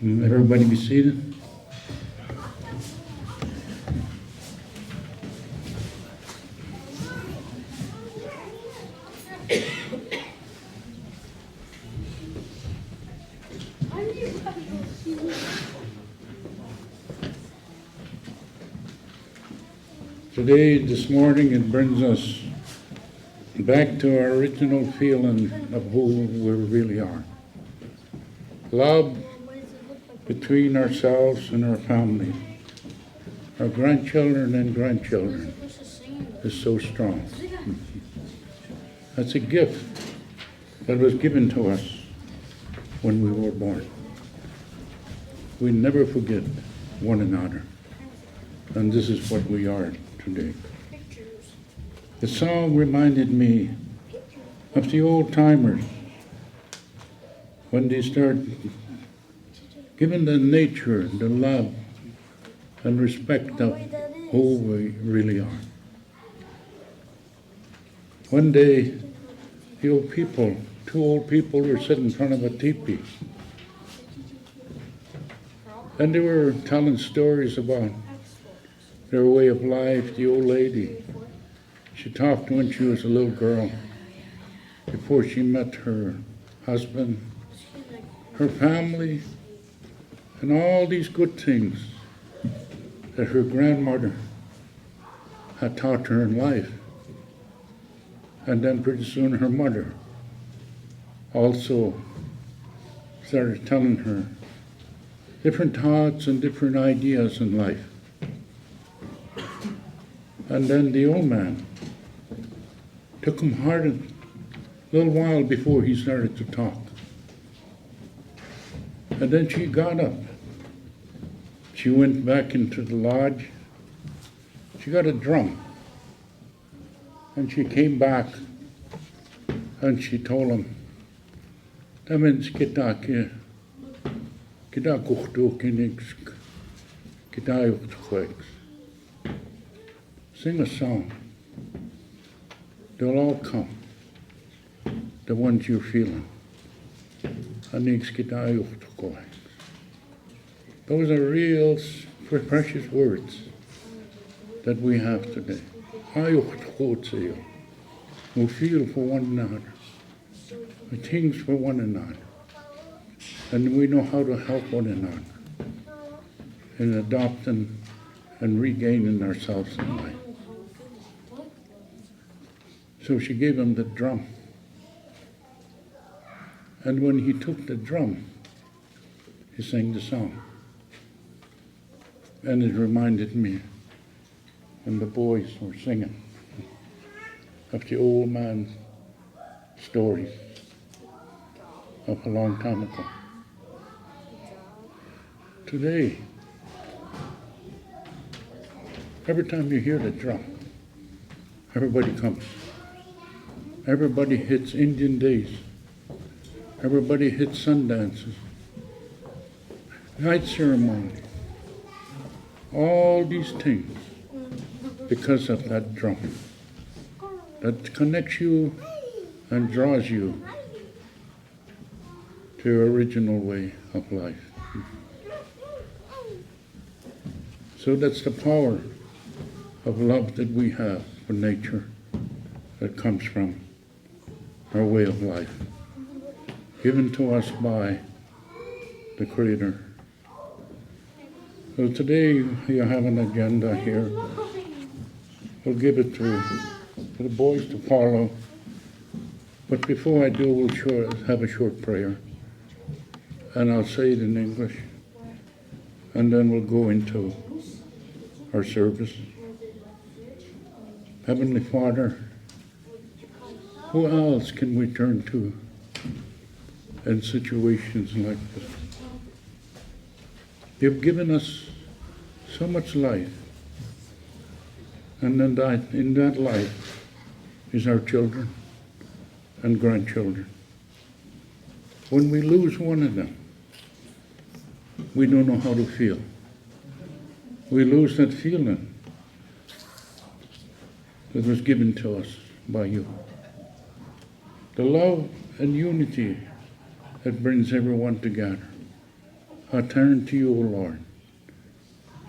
Everybody be seated. Today, this morning, it brings us back to our original feeling of who we really are. Love between ourselves and our family, our grandchildren and grandchildren, is so strong. That's a gift that was given to us when we were born. We never forget one another, and this is what we are today. The song reminded me of the old timers when they start giving the nature, the love, and respect of who we really are. One day, the old people, two old people were sitting in front of a teepee. And they were telling stories about their way of life. The old lady, she talked when she was a little girl, before she met her husband, her family, and all these good things that her grandmother had taught her in life. And then pretty soon her mother also started telling her different thoughts and different ideas in life. And then the old man took him hard a little while before he started to talk. And then she got up. She went back into the lodge. She got a drum. And she came back and she told him, Damaris kita kuchtu kinix kita sing a song. They'll all come, the ones you're feeling. Those are real precious words that we have today. We feel for one another. We think for one another. And we know how to help one another in adopting and regaining ourselves in life. So she gave him the drum. And when he took the drum, he sang the song. And it reminded me when the boys were singing of the old man's stories of a long time ago. Today, every time you hear the drum, everybody comes. Everybody hits Indian days. Everybody hits sun dances, night ceremony, all these things because of that drum that connects you and draws you to your original way of life. So that's the power of love that we have for nature that comes from our way of life, given to us by the Creator. So today you have an agenda here. We'll give it to the boys to follow. But before I do, we'll have a short prayer. And I'll say it in English. And then we'll go into our service. Heavenly Father, who else can we turn to in situations like this? You've given us so much life, and in that life is our children and grandchildren. When we lose one of them, we don't know how to feel. We lose that feeling that was given to us by you. The love and unity that brings everyone together. I turn to you, O Lord,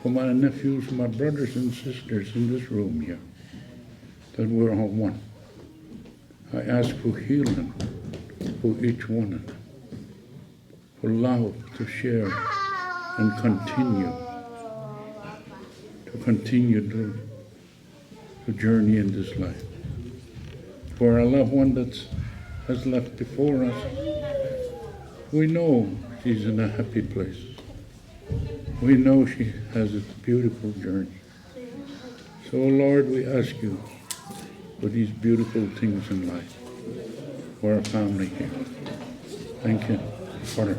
for my nephews, my brothers and sisters in this room here, that we're all one. I ask for healing for each one of them, for love to share and continue the journey in this life. For our loved one that has left before us, we know she's in a happy place. We know she has a beautiful journey. So, Lord, we ask you for these beautiful things in life, for our family here. Thank you, Father.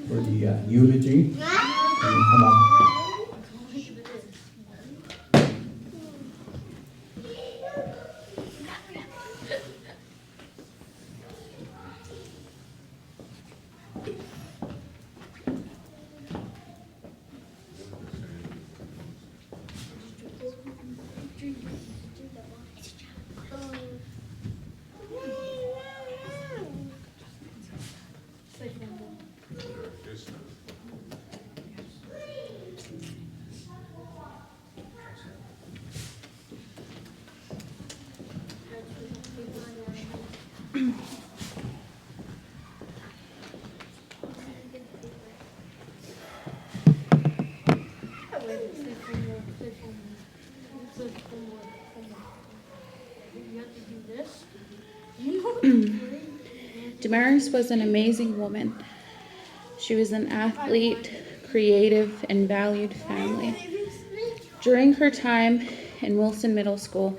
for the eulogy. You can come up. Damaris was an amazing woman. She was an athlete, creative, and valued family. During her time in Wilson Middle School,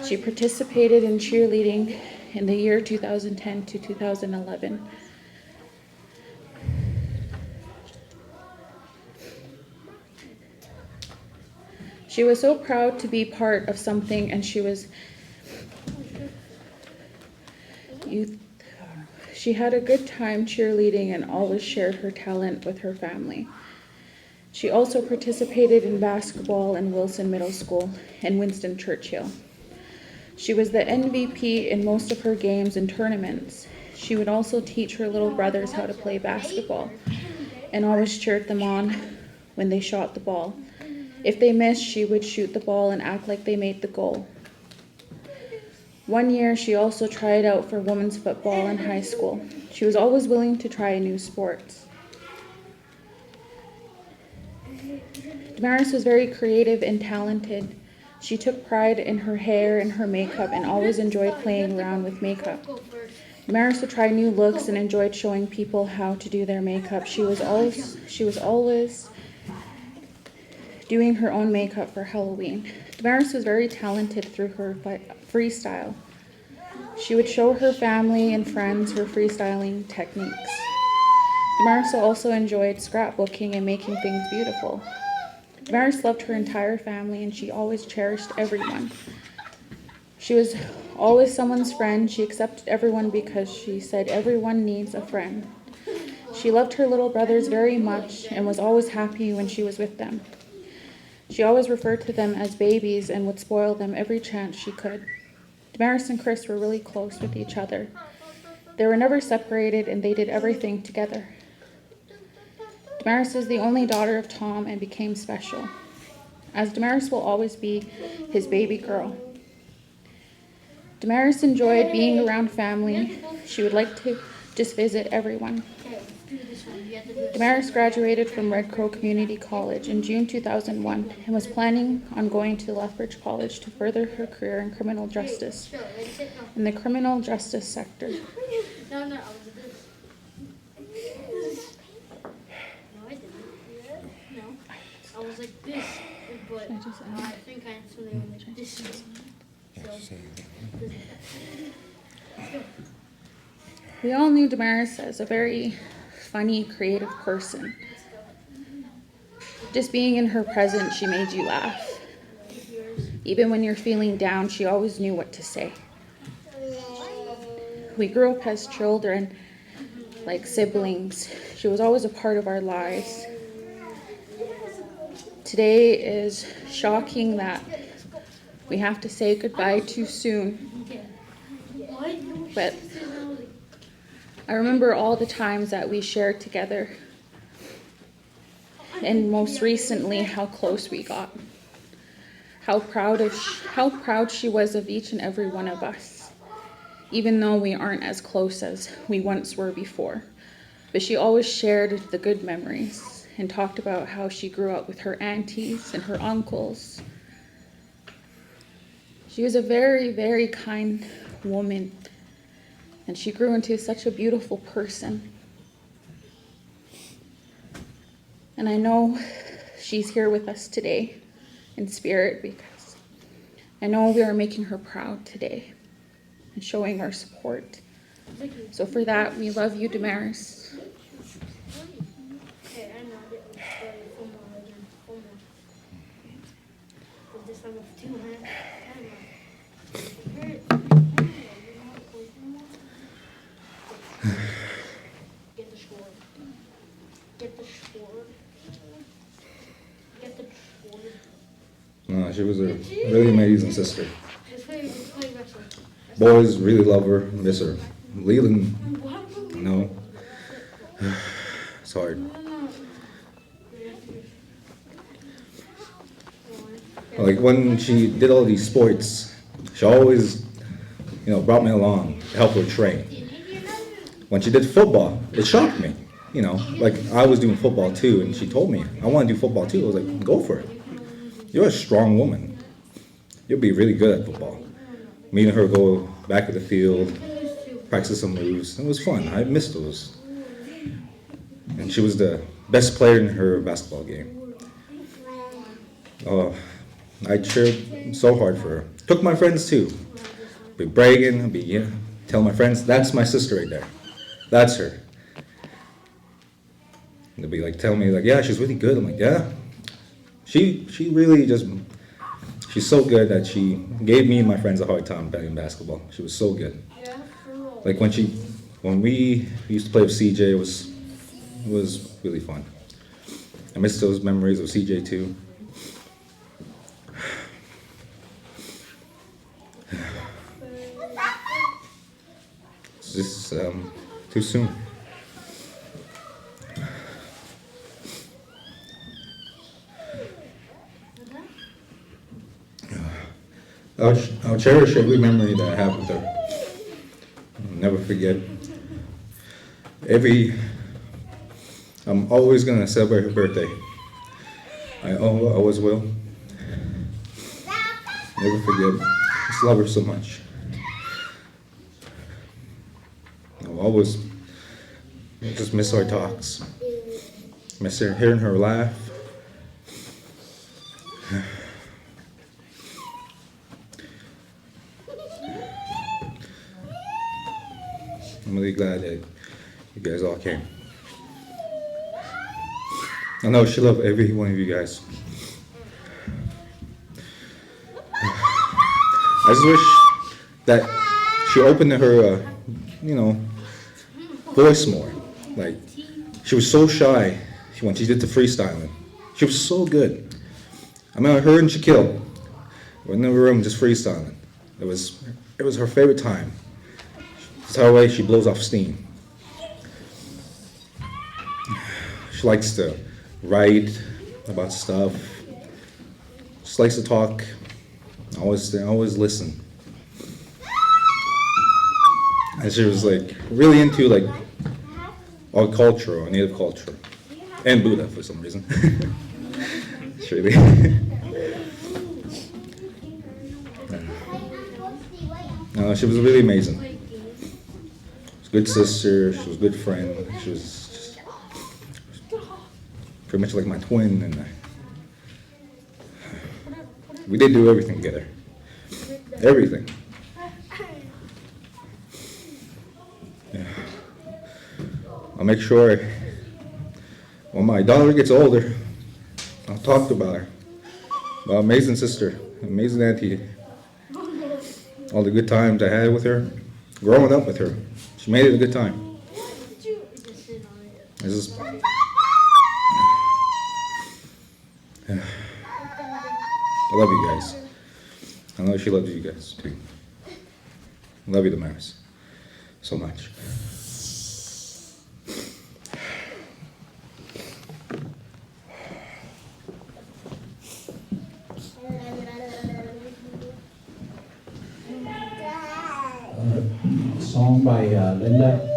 she participated in cheerleading in the year 2010 to 2011. She was so proud to be part of something, and she had a good time cheerleading and always shared her talent with her family. She also participated in basketball in Wilson Middle School and Winston Churchill. She was the MVP in most of her games and tournaments. She would also teach her little brothers how to play basketball and always cheered them on when they shot the ball. If they missed, she would shoot the ball and act like they made the goal. One year, she also tried out for women's football in high school. She was always willing to try new sports. Damaris was very creative and talented. She took pride in her hair and her makeup and always enjoyed playing around with makeup. Damaris would try new looks and enjoyed showing people how to do their makeup. She was always doing her own makeup for Halloween. Damaris was very talented through her freestyle. She would show her family and friends her freestyling techniques. Damaris also enjoyed scrapbooking and making things beautiful. Damaris loved her entire family and she always cherished everyone. She was always someone's friend. She accepted everyone because she said everyone needs a friend. She loved her little brothers very much and was always happy when she was with them. She always referred to them as babies and would spoil them every chance she could. Damaris and Chris were really close with each other. They were never separated and they did everything together. Damaris is the only daughter of Tom and became special, as Damaris will always be his baby girl. Damaris enjoyed being around family. She would like to just visit everyone. Damaris graduated from Red Crow Community College in June 2001 and was planning on going to Lethbridge College to further her career in criminal justice, in the criminal justice sector. No, I was like this, but I think I am something like this. We all knew Damaris as a very funny, creative person. Just being in her presence, she made you laugh. Even when you're feeling down, she always knew what to say. We grew up as children, like siblings. She was always a part of our lives. Today is shocking that we have to say goodbye too soon. But I remember all the times that we shared together, and most recently how close we got. How proud she was of each and every one of us, even though we aren't as close as we once were before. But she always shared the good memories and talked about how she grew up with her aunties and her uncles. She was a very, very kind woman, and she grew into such a beautiful person. And I know she's here with us today in spirit because I know we are making her proud today and showing our support. So for that, we love you, Damaris. Get the sword. Get the sword. Get the sword. No, she was a really amazing sister. Let's play wrestling. Boys really love her, miss her. Leland, no. It's hard. Like when she did all these sports, she always, brought me along to help her train. When she did football, it shocked me. Like I was doing football too, and she told me, I want to do football too. I was like, go for it. You're a strong woman. You'll be really good at football. Me and her go back to the field, practice some moves. It was fun. I missed those. And she was the best player in her basketball game. Oh, I cheered so hard for her. Took my friends too. Be bragging, tell my friends, that's my sister right there. That's her. And they'll be like, tell me like, yeah, she's really good. I'm like, yeah. She really just, she's so good that she gave me and my friends a hard time playing basketball. She was so good. Like when we used to play with CJ, it was really fun. I miss those memories of CJ too. It's just too soon. I'll cherish every memory that I have with her. I'll never forget. I'm always gonna celebrate her birthday. I always will. Never forget. Just love her so much. I'll always just miss our talks. Miss her, hearing her laugh. I'm really glad that you guys all came. I know she loved every one of you guys. I just wish that she opened her, voice more. Like, she was so shy when she did the freestyling. She was so good. I mean, her and Shaquille were in the room just freestyling. It was her favorite time. It's her way she blows off steam. She likes to write about stuff. She likes to talk. I always listen. And she was like really into like our culture, our native culture, and Buddha for some reason. She really. No, she was really amazing. She was a good sister. She was a good friend. She was just pretty much like my twin, and we did do everything together. Everything. Yeah. I'll make sure when my daughter gets older, I'll talk about her. About amazing sister, amazing auntie. All the good times I had with her, growing up with her. She made it a good time. This is, I love you guys. I know she loves you guys too. I love you, Damaris, so much. Song by Linda.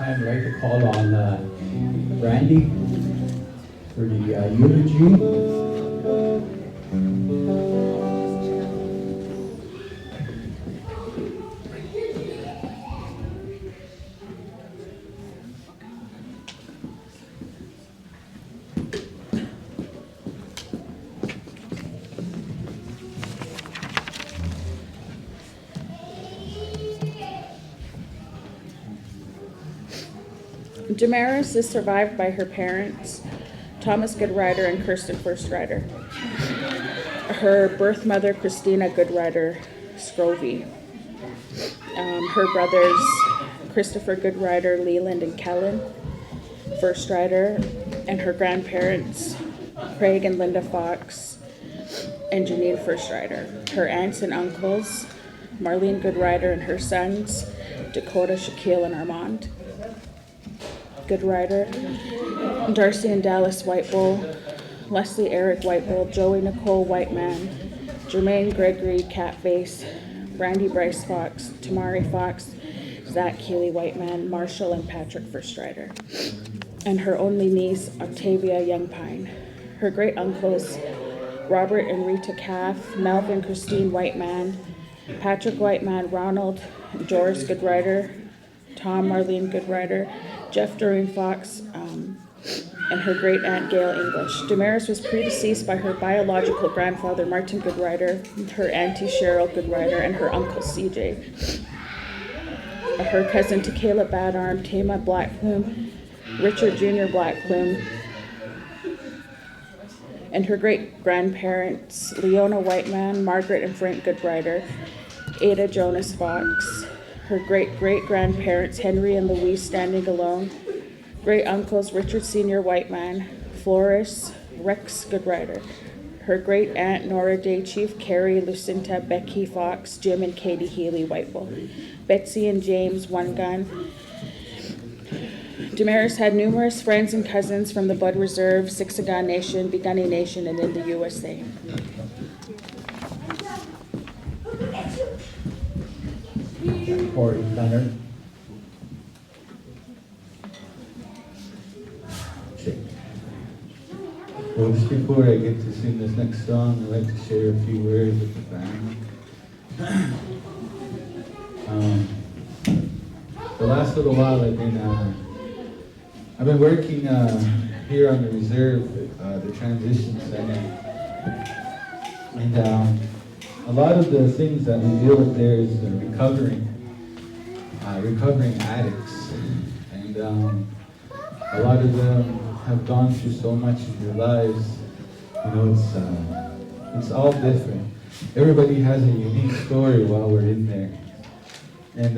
I'd like to call on Randy for the eulogy. Damaris is survived by her parents, Thomas Goodrider and Kirsten Firstrider. Her birth mother, Christina Goodrider Scrovey. Her brothers, Christopher Goodrider, Leland and Kellen Firstrider, and her grandparents, Craig and Linda Fox and Janine Firstrider. Her aunts and uncles, Marlene Goodrider and her sons, Dakota, Shaquille, and Armand Goodrider, Darcy and Dallas Whitebull, Leslie Eric Whitebull, Joey Nicole Whiteman, Jermaine Gregory Catface, Brandy Bryce Fox, Tamari Fox, Zach Keeley Whiteman, Marshall and Patrick Firstrider, and her only niece, Octavia Youngpine. Her great uncles, Robert and Rita Caff, Melvin Christine Whiteman, Patrick Whiteman, Ronald, Doris Goodrider, Tom Marlene Goodrider, Jeff Doreen Fox, and her great aunt Gail English. Damaris was predeceased by her biological grandfather Martin Goodrider, her auntie Cheryl Goodrider, and her uncle CJ. Her cousin Tequila Badarm, Tama Blackplume, Richard Jr. Blackplume, and her great grandparents Leona Whiteman, Margaret and Frank Goodrider, Ada Jonas Fox, her great-great-grandparents, Henry and Louise Standing Alone, great-uncles, Richard Sr. Whiteman, Flores, Rex Goodrider, her great-aunt, Nora Day Chief, Carrie, Lucinta, Becky Fox, Jim and Katie Healy Whitebull, Betsy and James One Gun. Damaris had numerous friends and cousins from the Blood Reserve, Siksika Nation, Bigani Nation, and in the USA. Corey Leonard. Well, just before I get to sing this next song, I'd like to share a few words with the family. The last little while I've been working here on the reserve, the transition center, and a lot of the things that we deal with there is recovering addicts, and a lot of them have gone through so much in their lives. You know, it's all different. Everybody has a unique story while we're in there, and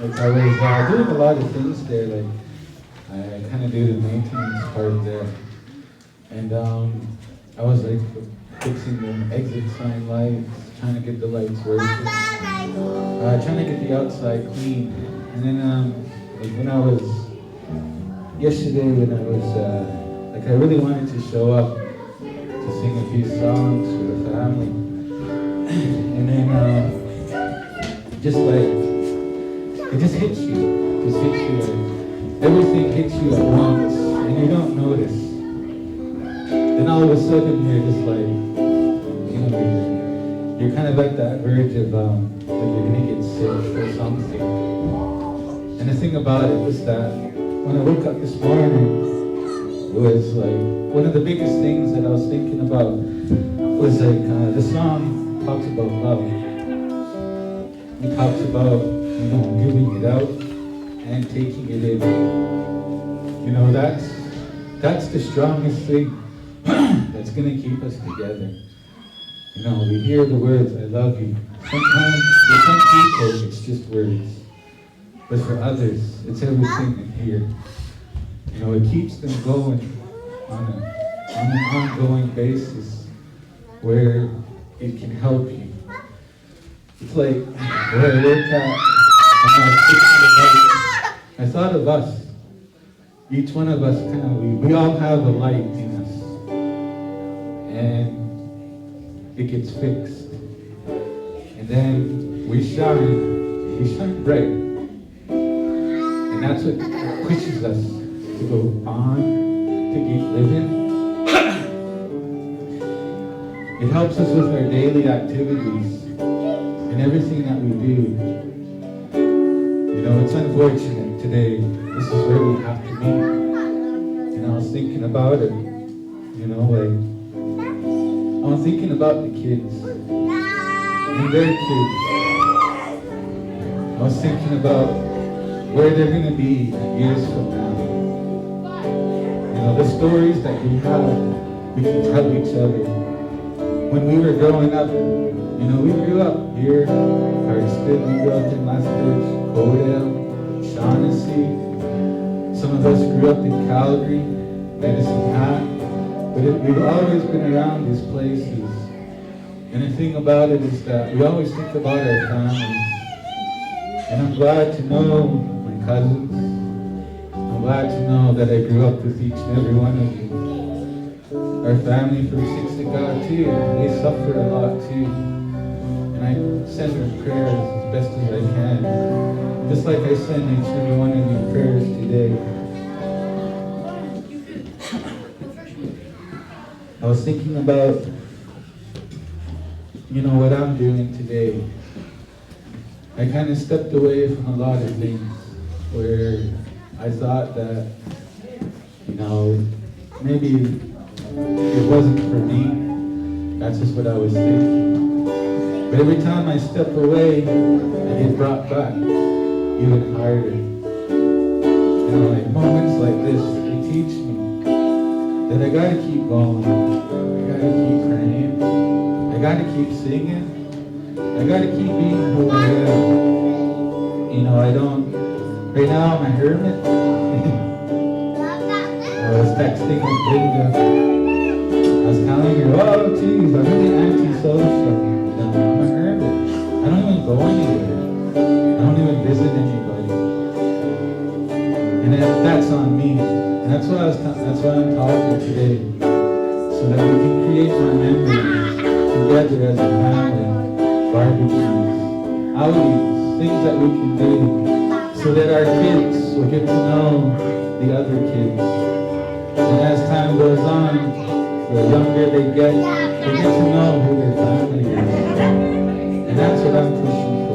like I was doing a lot of things there. Like I kind of do the maintenance part there, and I was like fixing the exit sign lights, trying to get the lights working, trying to get the outside clean. And then like when I was, yesterday when I was, like I really wanted to show up to sing a few songs for the family. And then just like, it just hits you. It just hits you like, everything hits you at once and you don't notice. Then all of a sudden you're just like, you know, you're kind of at that verge of like you're gonna get sick or something. And the thing about it was that when I woke up this morning, it was like one of the biggest things that I was thinking about was like the song talks about love. It talks about, you know, giving it out and taking it in. You know, that's the strongest thing that's gonna keep us together. You know, we hear the words, I love you. Sometimes, for some people, it's just words. But for others, it's everything in here. You know, it keeps them going on an ongoing basis where it can help you. It's like where I work at, when I was fixing the lights, I thought of us. Each one of us we all have a light in us. And it gets fixed. And then we shine bright. And And that's what pushes us to go on, to keep living. It helps us with our daily activities and everything that we do. You know, it's unfortunate today. This is where we have to meet. And I was thinking about it, you know, like, I was thinking about the kids and their kids. I was thinking about where they're going to be years from now. You know, the stories that we have, we can tell each other. When we were growing up, you know, we grew up here, Hartsfield, we grew up in Lethbridge, Codell, Shaughnessy. Some of us grew up in Calgary, Medicine Hat. But we've always been around these places. And the thing about it is that we always think about our families. And I'm glad to know my cousins. I'm glad to know that I grew up with each and every one of you. Our family from Six to God too, they suffer a lot too. And I send them prayers as best as I can. Just like I send each and every one of you prayers today. I was thinking about, you know, what I'm doing today. I kind of stepped away from a lot of things where I thought that, you know, maybe it wasn't for me. That's just what I was thinking. But every time I step away, I get brought back even harder. You know, like moments like this, they teach me that I gotta keep going. I gotta keep praying. I gotta keep singing. I gotta keep being who I am. You know, I don't, right now I'm a hermit. I was texting with Linda. I was telling her, oh geez, I'm really antisocial. You know, I'm a hermit. I don't even go anywhere. I don't even visit anybody. And that's on me. And that's why that's why I'm talking today. So that we can create more memories together as a family. Barbecues, outings, things that we can do so that our kids will get to know the other kids. And as time goes on, the younger they get to know who their family is. And that's what I'm pushing for.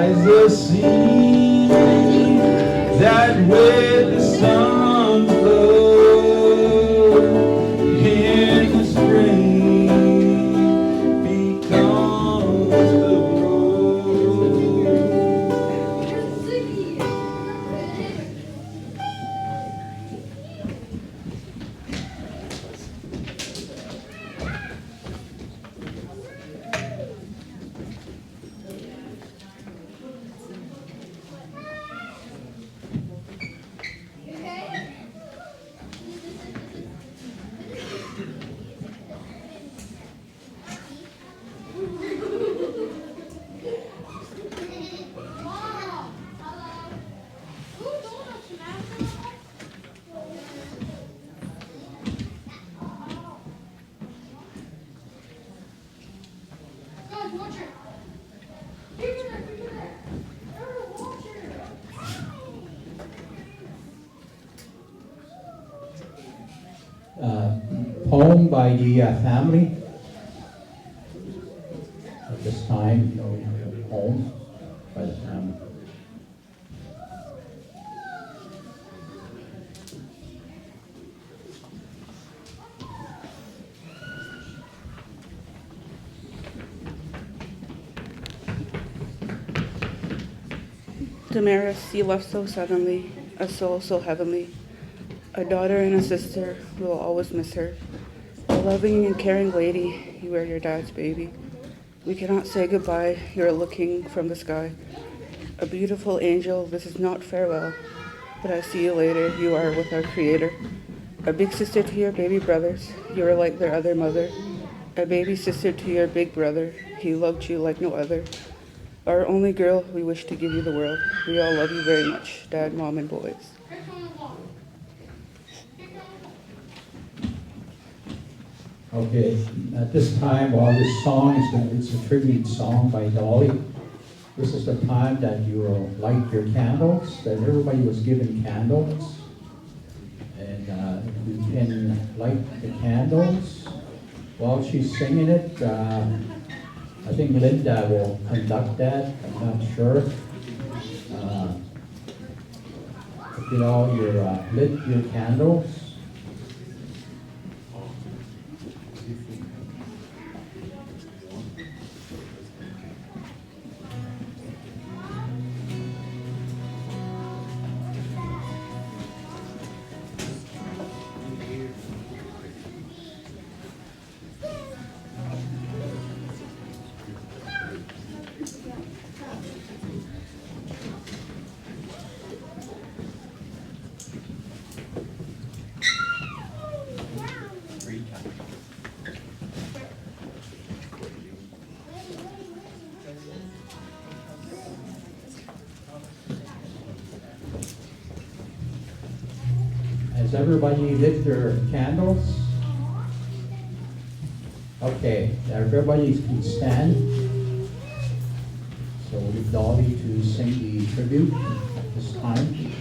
as the sea that with the sun flows in the spring becomes the rose. Poem by the family. At this time, we have a poem by the family. Damaris, you left so suddenly, a soul so heavenly. A daughter and a sister, we'll always miss her. A loving and caring lady, you are your dad's baby. We cannot say goodbye, you're looking from the sky. A beautiful angel, this is not farewell, but I see you later, you are with our Creator. A big sister to your baby brothers, you are like their other mother. A baby sister to your big brother, he loved you like no other. Our only girl, we wish to give you the world. We all love you very much, Dad, Mom, and boys. Okay, at this time, while this song it's a tribute song by Dolly. This is the time that you will light your candles, that everybody was given candles. And you can light the candles. While she's singing it, I think Linda will conduct that, I'm not sure. Get all your, lit your candles. Has everybody lit their candles? Okay, everybody can stand. So we'll leave Dolly to sing the tribute at this time.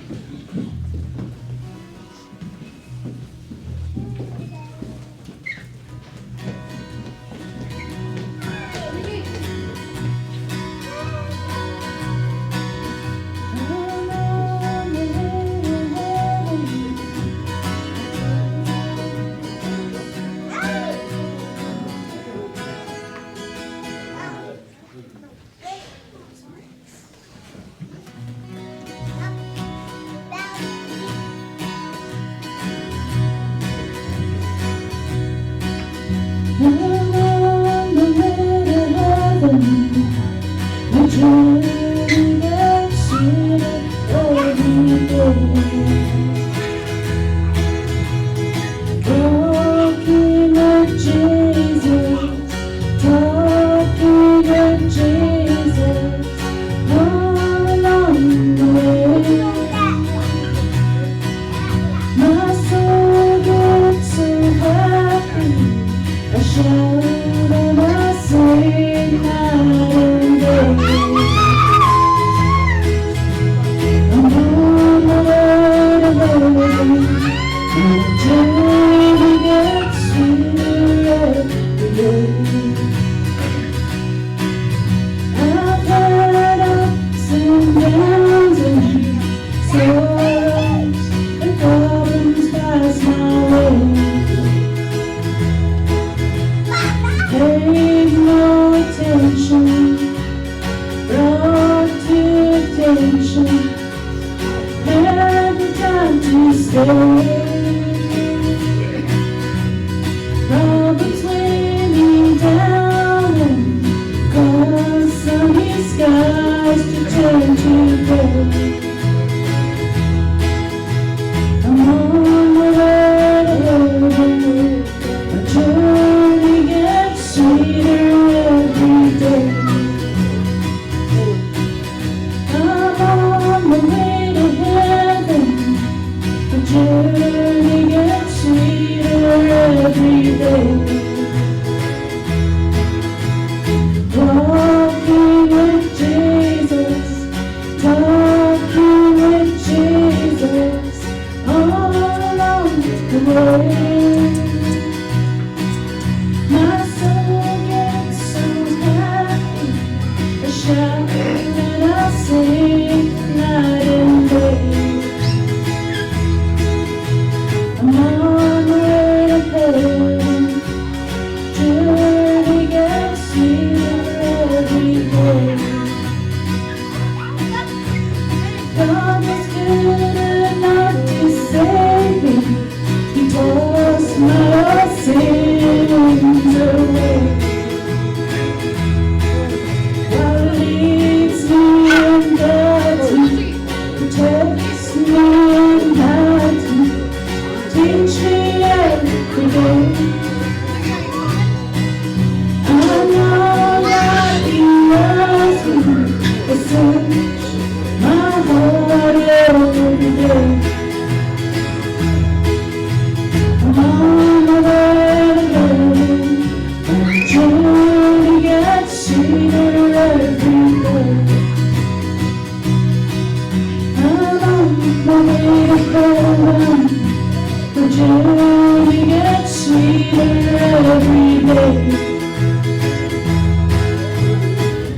journey gets sweeter every day.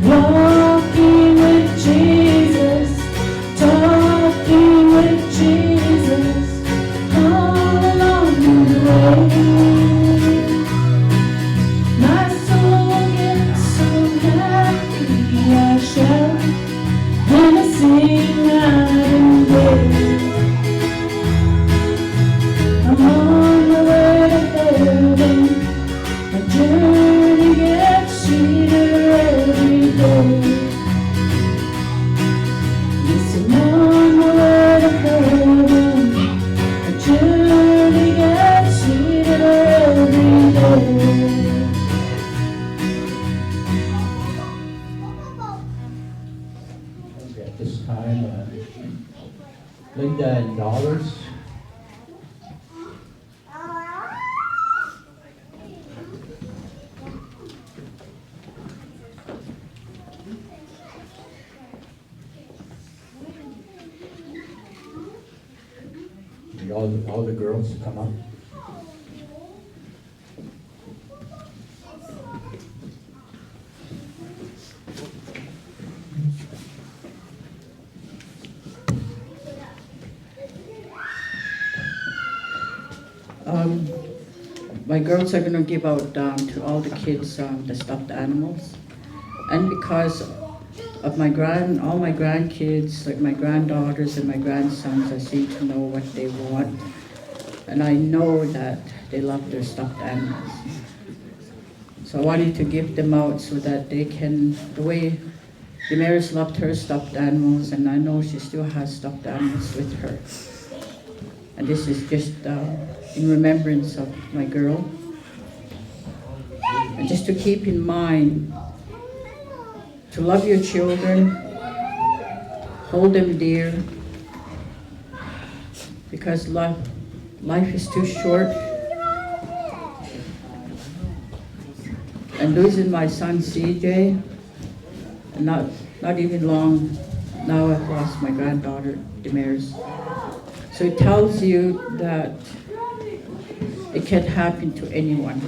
Walking with Jesus, talking with Jesus, all along the way. My soul gets so happy, I shout and I sing night and day. I'm on my way to heaven, my journey gets sweeter every day. Yes, I'm on my way to heaven, my journey gets sweeter every day. Okay, at this time, Linda and Dollars. Need all the girls to come up. My girls are gonna give out to all the kids the stuffed animals, and because of all my grandkids, like my granddaughters and my grandsons, I seem to know what they want, and I know that they love their stuffed animals. So I wanted to give them out so that they can, the way Damaris loved her stuffed animals, and I know she still has stuffed animals with her. And this is just in remembrance of my girl. And just to keep in mind, to love your children, hold them dear, because life is too short. And losing my son CJ, and not even long, now I've lost my granddaughter Damaris. So it tells you that it can happen to anyone.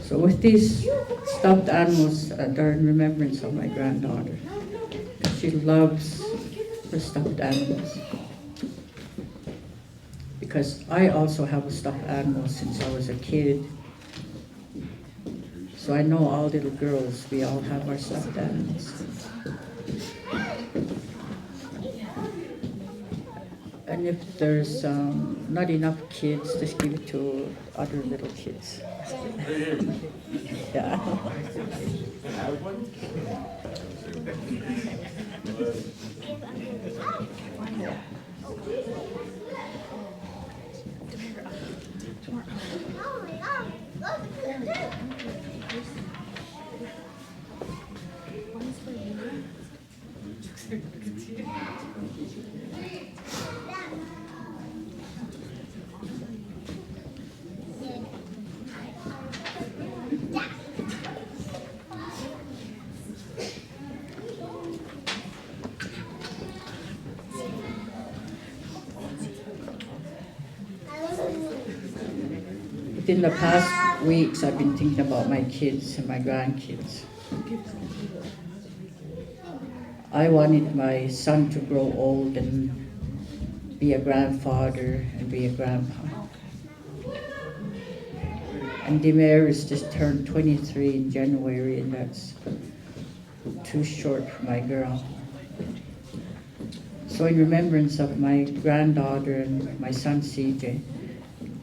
So with these stuffed animals, they're in remembrance of my granddaughter. She loves her stuffed animals. Because I also have a stuffed animal since I was a kid. So I know all little girls, we all have our stuffed animals. And if there's not enough kids, just give it to other little kids. Yeah. Within the past weeks, I've been thinking about my kids and my grandkids. I wanted my son to grow old and be a grandfather and be a grandpa. And Damaris just turned 23 in January, and that's too short for my girl. So in remembrance of my granddaughter and my son CJ,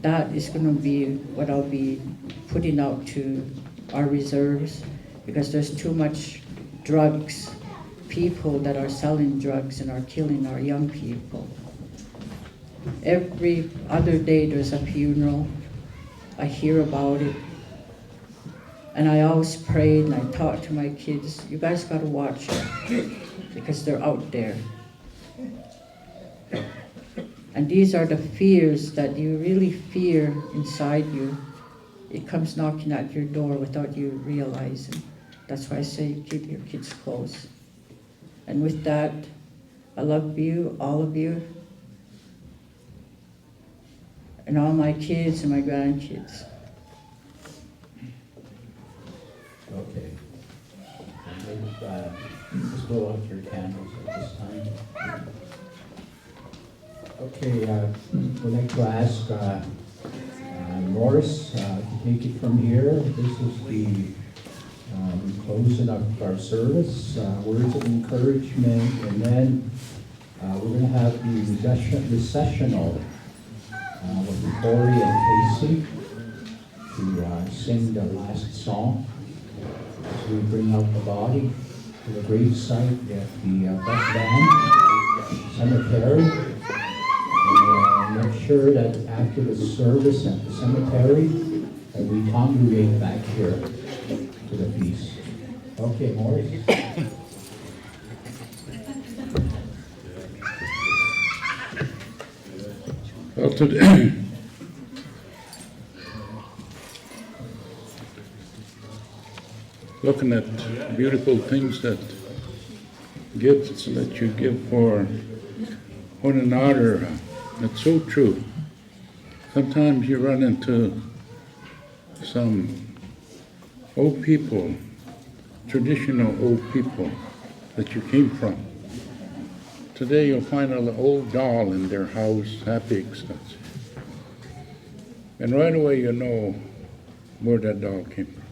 that is going to be what I'll be putting out to our reserves, because there's too much drugs, people that are selling drugs and are killing our young people. Every other day there's a funeral. I hear about it. And I always prayed and I talk to my kids, you guys got to watch it, because they're out there. And these are the fears that you really fear inside you. It comes knocking at your door without you realizing. That's why I say keep your kids close. And with that, I love you, all of you. and all my kids and my grandkids. Okay. Let's blow out your candles at this time. Okay, we'd like to ask Morris to take it from here. This is the closing of our service, words of encouragement, and then we're going to have the recessional with Corey and Casey to sing the last song. As we bring out the body to the gravesite at the bus van cemetery. And make sure that after the service at the cemetery, that we congregate back here to the feast. Okay, Morris. Well, today, looking at beautiful things gifts that you give for one another, it's so true. Sometimes you run into some old people, traditional old people that you came from. Today you'll find an old doll in their house, happy expensive. And right away you know where that doll came from.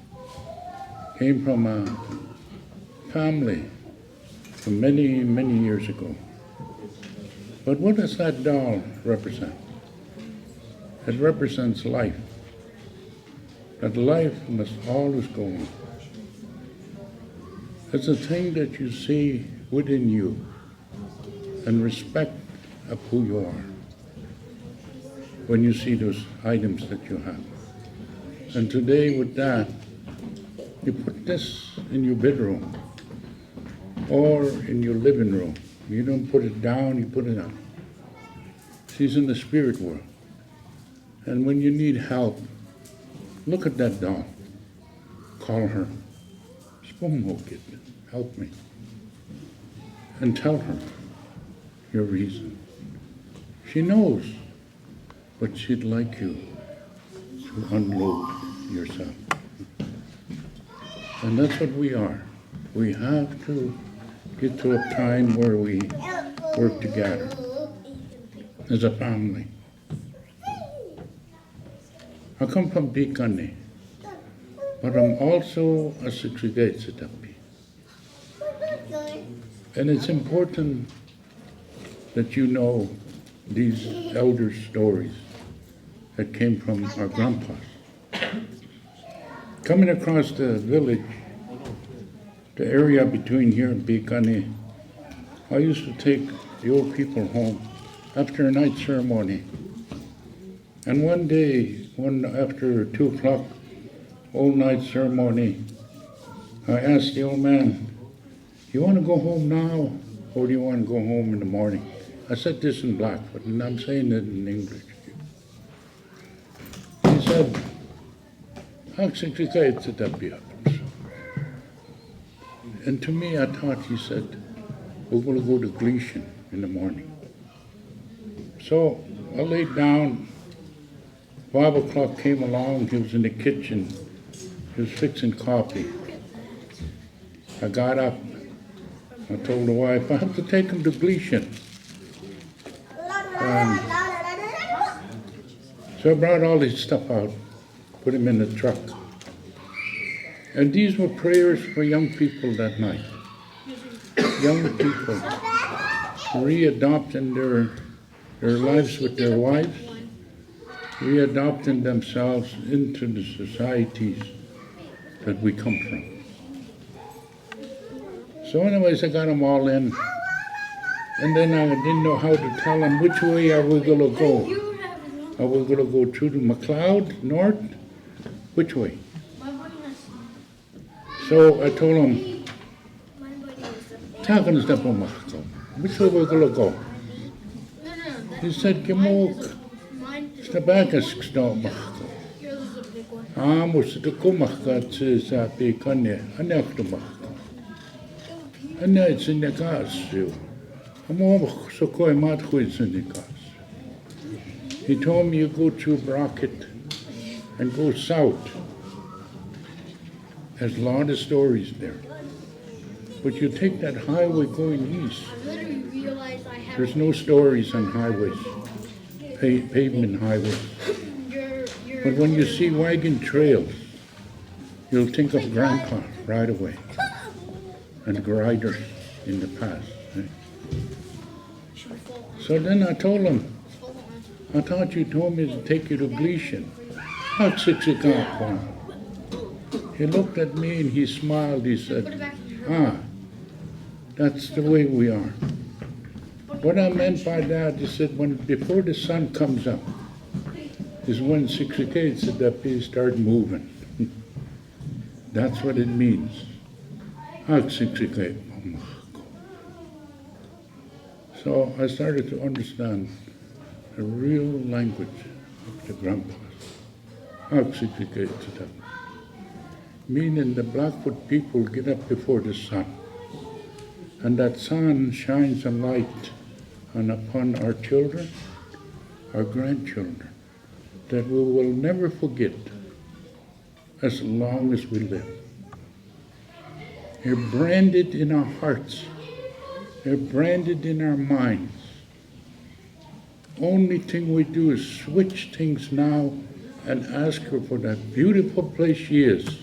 Came from a family from many, many years ago. But what does that doll represent? It represents life. That life must always go on. It's a thing that you see within you and respect of who you are when you see those items that you have. And today with that, you put this in your bedroom or in your living room. You don't put it down, you put it up. She's in the spirit world. And when you need help, look at that doll. Call her. Spumhokit, help me. And tell her your reason. She knows, but she'd like you to unload yourself. And that's what we are. We have to get to a time where we work together as a family. I come from Pikani, but I'm also a Sikshigaitsitapi. And it's important that you know these elder stories that came from our grandpas. Coming across the village, the area between here and Pikani, I used to take the old people home after a night ceremony. And one day, after 2 o'clock, all night ceremony, I asked the old man, you want to go home now, or do you want to go home in the morning? I said this in Blackfoot, and I'm saying it in English. He said, and to me, I thought he said, we're going to go to Gleason in the morning. So I laid down. 5 o'clock came along. He was in the kitchen. He was fixing coffee. I got up. I told the wife, I have to take him to Gleason. So I brought all his stuff out, put him in the truck. And these were prayers for young people that night. Young people readopting their lives with their wives, readopting themselves into the societies that we come from. So anyways, I got them all in. And then I didn't know how to tell them which way are we going to go. Are we going to go through the McLeod, north? Which way? So I told him, which way we're going to go? He said, Gemok, Stabakas Stomachko. Amos the Kumaka says, I be Kanya, Anaktomachko. And it's in the gas, you. I'm over so quite mad who is in the gas. He told me you go through Brockett and go south. There's a lot of stories there. But you take that highway going east, I literally realized I have. there's no stories on highways, pavement highways. You're But when you see wagon trails, you'll think of Grandpa right away and grinders in the past. eh? So then I told him, I thought you told me to take you to Gleason. About 6 o'clock one. He looked at me and he smiled. He said, that's the way we are. What I meant by that, he said, when before the sun comes up, is when 6 o'clock said that they start moving. That's what it means. Out 6 o'clock. So I started to understand the real language of the grandpas. Out 6 o'clock to them. Meaning the Blackfoot people get up before the sun. And that sun shines a light upon our children, our grandchildren, that we will never forget as long as we live. They're branded in our hearts. They're branded in our minds. Only thing we do is switch things now and ask her for that beautiful place she is.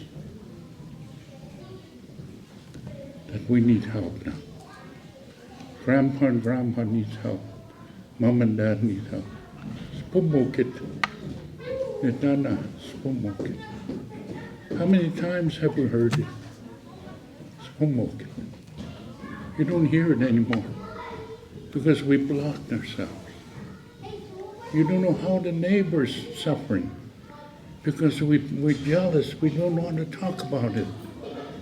That we need help now. Grandpa and Grandma needs help. Mom and Dad need help. Spumokit. Nitana, spumokit. How many times have we heard it? Spumokit. You don't hear it anymore because we blocked ourselves. You don't know how the neighbor's suffering because we're jealous. We don't want to talk about it.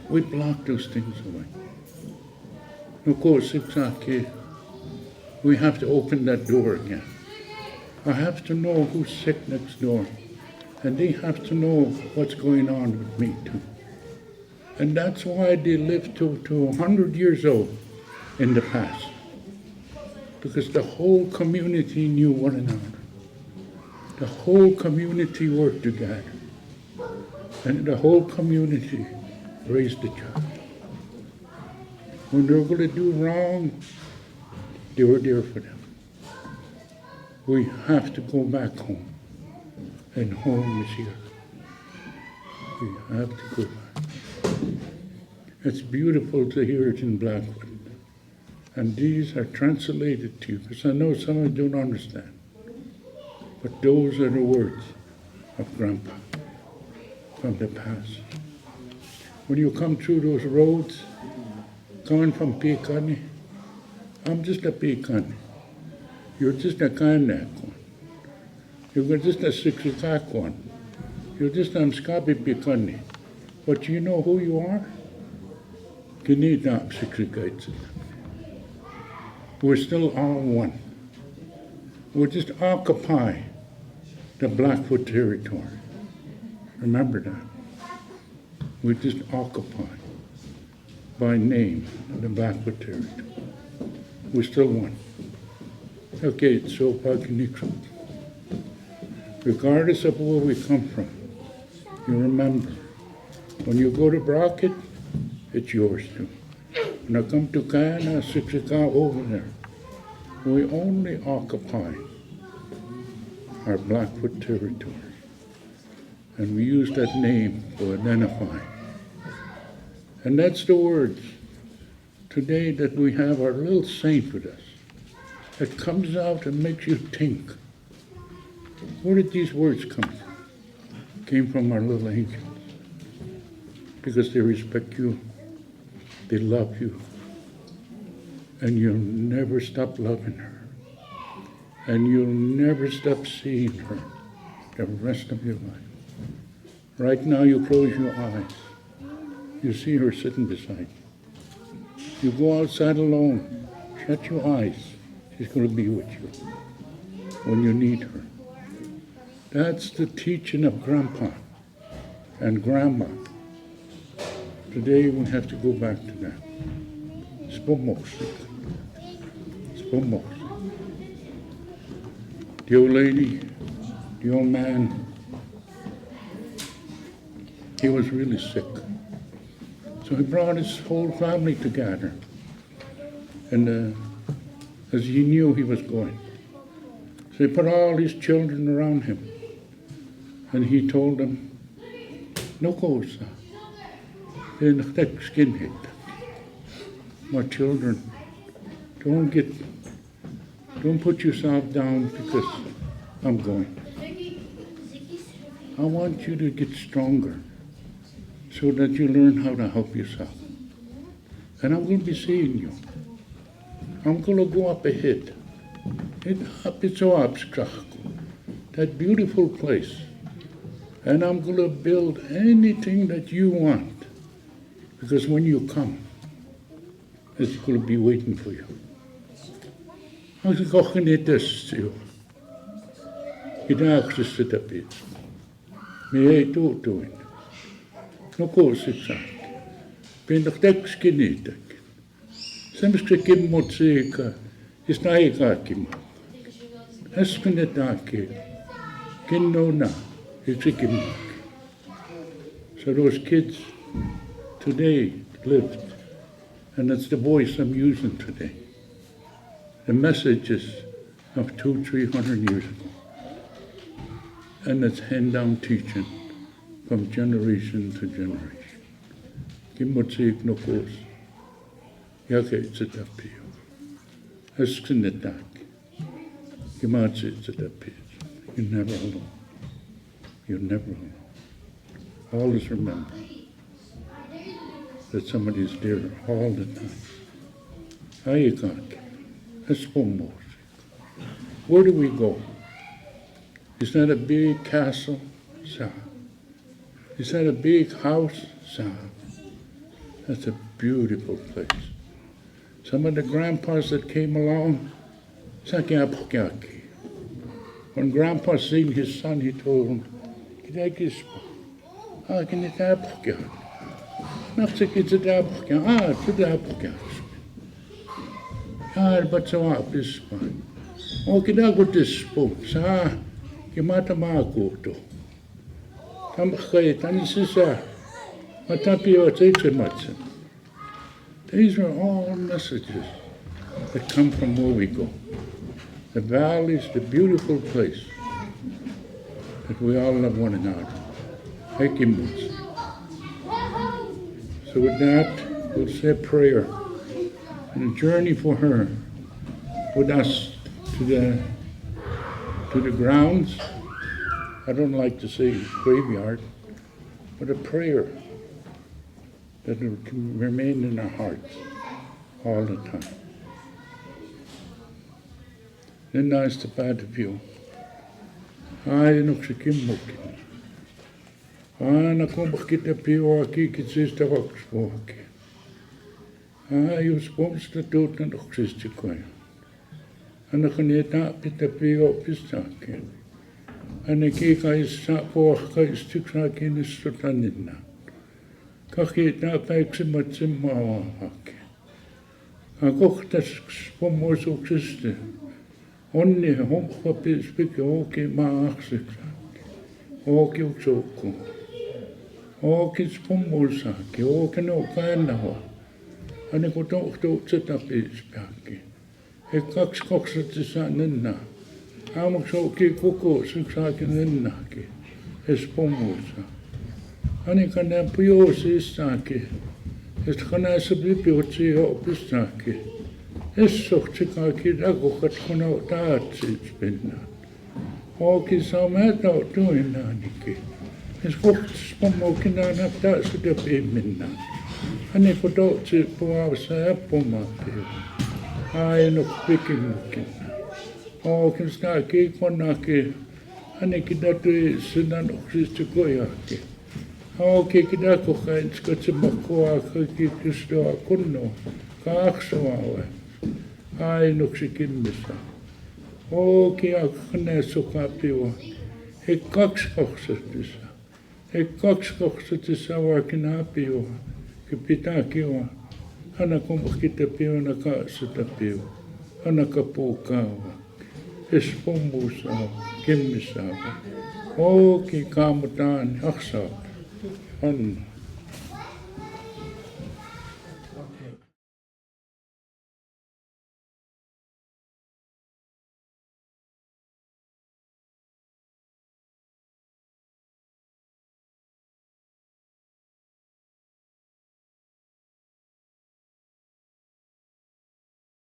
We block those things away. Of course, exactly. We have to open that door again. I have to know who's sick next door. And they have to know what's going on with me too. And that's why they lived to 100 years old in the past. Because the whole community knew one another. The whole community worked together. And the whole community raised the child. When they were going to do wrong, they were there for them. We have to go back home. And home is here. We have to go back. It's beautiful to hear it in Blackwood. And these are translated to you, because I know some of you don't understand. But those are the words of Grandpa from the past. When you come through those roads, coming from Peakani, I'm just a Peakani. You're just a Karnak one. You're just a 6 o'clock one. You're just a Mskabi Peakani. But you know who you are? Kinidap 6 o'clock. We're still all one. We'll just occupy the Blackfoot territory. Remember that. We just occupy by name the Blackfoot territory. We're still one. Okay, so Pakinikro. Regardless of where we come from, you remember, when you go to Brockett, it's yours too. When I come to Kana, 6 o'clock over there, we only occupy our Blackfoot territory. And we use that name to identify. And that's the words today that we have our little saint with us. It comes out and makes you think. Where did these words come from? Came from our little angels. Because they respect you, they love you, and you'll never stop loving her. And you'll never stop seeing her the rest of your life. Right now you close your eyes. You see her sitting beside you. You go outside alone, shut your eyes. She's going to be with you when you need her. That's the teaching of Grandpa and Grandma. Today we have to go back to that. Spomos. Spomos. the old lady, the old man, he was really sick. So he brought his whole family together. And as he knew he was going. So he put all his children around him. And he told them, no goes. My children, don't put yourself down because I'm going. I want you to get stronger so that you learn how to help yourself. And I'm going to be seeing you. I'm going to go up ahead. It's so abstract. That beautiful place. And I'm going to build anything that you want. Because when you come, it's going to be waiting for you. Als ik ook niet dus, joh. Ik dacht ze zit op iets. Maar jij doet doen. Nog koos ik zeg. Ben nog tekst genieten. Soms krijg ik moet zeggen, is na ik ook iemand. Als ik niet dacht, ken nou na, ik zeg iemand. So those kids today lived, and that's the voice I'm using today. The messages of 200-300 years ago. And it's hand-down teaching from generation to generation. Kimotzik no kos. Yake tzedapio. Eskinetak. Kimatzi tzedapio. You're never alone. You're never alone. Always remember that somebody's there all the time. Ayikak. Where do we go? Is that a big castle? Sa. Is that a big house? Sa. That's a beautiful place. Some of the grandpas that came along, when grandpa seen his son, he told him, but so up this one. Okay, that would this spoke. Sa, Kimata Makoto. Tamkay, Tanisisa, Matapio, Tsematsen. These are all messages that come from where we go. The valley is the beautiful place that we all love one another. Hekimutz. So with that, we'll say a prayer. And a journey for her with us to the grounds. I don't like to say graveyard, but a prayer that will remain in our hearts all the time. Then there's the bad view. I know she came looking. I come back to the pure kitsis the box walk. You're supposed to do it and exist to go. And I can eat up at the pay up his talking. And the cake I sat for, I stick like in the Sutanina. Kaki that makes him much in my hock. I got that one more success. Only home for peace, speak okay, my accent. Okay, so cool. Okay, spum more sake, okay, no kind of. En ik word ook dood op iets sprake. Ik kaks het is aan inna. Am ik zo kijk ook ik zag in inna ke. Es pomosa. En ik kan dan pioos is sake. Het gaan als bibliotheek op is sake. Es zocht ik dat ook het gewoon daar zit binnen. Ook is al met nou doen dan ik. Es vocht spom in dan heb dat ze de binnen. En ik word ook te boven op maken. Hij nog pikken. Oh, ik sta kijk van nakke. En ik dat ze dan nog eens te gooien. Oh, kijk dat ook eens dat ze makwa kijk dus daar kunnen. Kaak zo ouwe. Hij nog ze kinderen. Oh, kijk ik zo kapio. Ik kaks dus. Ik kaks dus waar knapio. Kipitakiwa, ana kumbukitabio na kasitabiu, ana kapukawa. Ispumbusa, Kimmisa, Oki Kamutan, Aksat, An